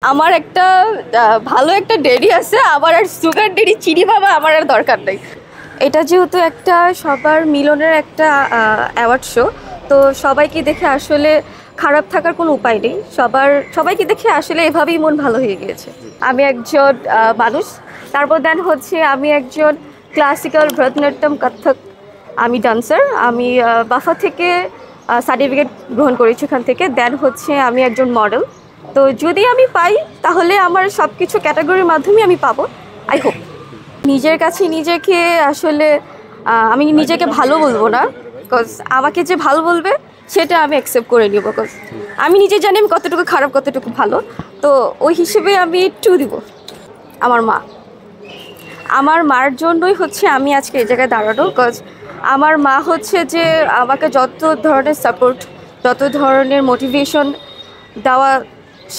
আমার একটা ভালো একটা ডেডি আছে, আমার আর সুগার ডেডি চিনি বাবা আমার আর দরকার নেই। এটা যেহেতু একটা সবার মিলনের একটা অ্যাওয়ার্ড শো, তো সবাইকে দেখে আসলে খারাপ থাকার কোনো উপায় নেই। সবাইকে দেখে আসলে এভাবেই মন ভালো হয়ে গিয়েছে। আমি একজন মানুষ, তারপর দেন হচ্ছে আমি একজন ক্লাসিক্যাল ভরতনাট্যম কত্থক আমি ডান্সার। আমি বাফা থেকে সার্টিফিকেট গ্রহণ করেছি ওখান থেকে। দেন হচ্ছে আমি একজন মডেল। তো যদি আমি পাই তাহলে আমার সব কিছু ক্যাটাগরির মাধ্যমে আমি পাবো, আই হোপ। নিজের কাছে নিজেকে আসলে আমি নিজেকে ভালো বলবো না, বিকজ আমাকে যে ভালো বলবে সেটা আমি অ্যাকসেপ্ট করে নিব। বিকজ আমি নিজে জানি আমি কতটুকু খারাপ কতটুকু ভালো, তো ওই হিসেবে আমি একটু দিব। আমার মার জন্যই হচ্ছে আমি আজকে এই জায়গায় দাঁড়ানো। বিকজ আমার মা হচ্ছে যে আমাকে যত ধরনের সাপোর্ট, যত ধরনের মোটিভেশন দেওয়া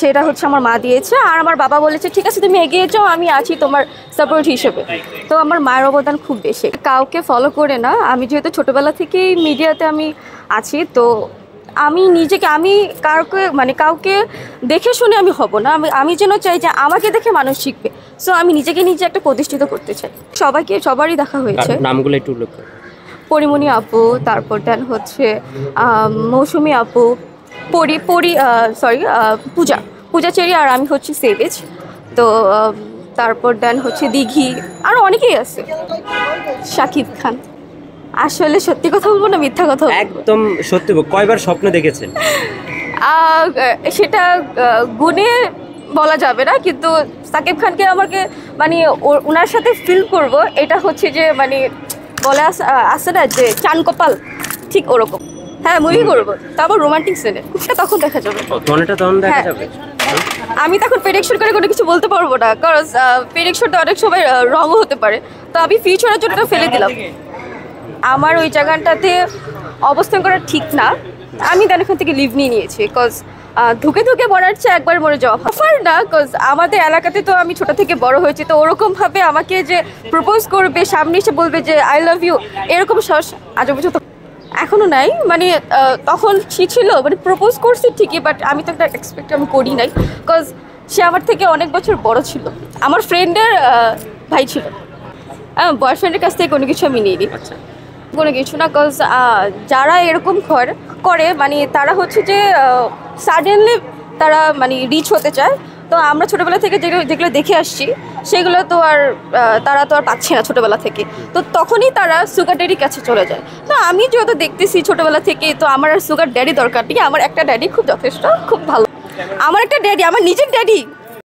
সেটা হচ্ছে আমার মা দিয়েছে। আর আমার বাবা বলেছে ঠিক আছে তুমি এগিয়ে যাও, আমি আছি তোমার সাপোর্ট হিসেবে। তো আমার মায়ের অবদান খুব বেশি। কাউকে ফলো করে না, আমি যেহেতু ছোটোবেলা থেকেই মিডিয়াতে আমি আছি, তো আমি নিজেকে কাউকে দেখে শুনে আমি হব না। আমি যেন চাই যে আমাকে দেখে মানুষ শিখবে। সো আমি নিজেকে নিজে একটা প্রতিষ্ঠিত করতে চাই। সবারই দেখা হয়েছে। নামগুলো একটু উল্লেখ করুন। পরিমণি আপু, তারপর দেন হচ্ছে মৌসুমি আপু, পূজা চেরি, আর আমি হচ্ছে সেভেজ। তো তারপর দেন হচ্ছে দিঘি, আরও অনেকেই আছে। শাকিব খান। আসলে সত্যি কথা বলবো না মিথ্যা কথা বলবো? একদম সত্যি। কয়বার স্বপ্ন দেখেছেন? সেটা গুণে বলা যাবে না, কিন্তু শাকিব খানকে আমাকে ওনার সাথে ফিল করব, এটা হচ্ছে যে বলে আসে না যে চান কপাল, ঠিক ওরকম। হ্যাঁ, মুভি করবো, তারপর রোমান্টিক সিনে, সেটা তখন দেখা যাবে। তখন দেখা যাবে। আমি তখন প্রেডিকশন করে কোনো কিছু বলতে পারবো না, কারণ প্রেডিকশনটা অনেক সময় রঙও হতে পারে। তো আমি ফিউচারের জন্য ফেলে দিলাম। আমার ওই জায়গাটাতে অবস্থান করা ঠিক না, আমি তার এখান থেকে লিভ নিয়েছি। বিকজ ধুকে মরার চেয়ে একবার মরে যাওয়া অফার না। বিকজ আমাদের এলাকাতে তো আমি ছোটো থেকে বড় হয়েছি, তো ওরকমভাবে আমাকে যে প্রপোজ করবে, সামনে এসে বলবে যে আই লাভ ইউ, এরকম সাহস আজ পর্যন্ত এখনও নাই। তখন ছিল প্রপোজ করছি ঠিকই, বাট আমি তো একটা এক্সপেক্ট আমি করি নাই। বিকজ সে আমার থেকে অনেক বছর বড় ছিল, আমার ফ্রেন্ডের ভাই ছিল। বয়ফ্রেন্ডের কাছ থেকে কোনো কিছু আমি নিইনি, কোনো কিছু না। বিকজ যারা এরকম করে তারা হচ্ছে যে সাডেনলি তারা রিচ হতে চায়। তো আমরা ছোটোবেলা থেকে যেগুলো দেখে আসছি সেগুলো তো আর তারা তো আর পাচ্ছে না ছোটোবেলা থেকে। তো তখনই তারা সুগার ড্যাডির কাছে চলে যায়। তো আমি যেহেতু দেখতেছি ছোটোবেলা থেকে, তো আমার আর সুগার ড্যাডি দরকার নেই। আমার একটা ড্যাডি খুব যথেষ্ট, খুব ভালো। আমার একটা ড্যাডি, আমার নিজের ড্যাডি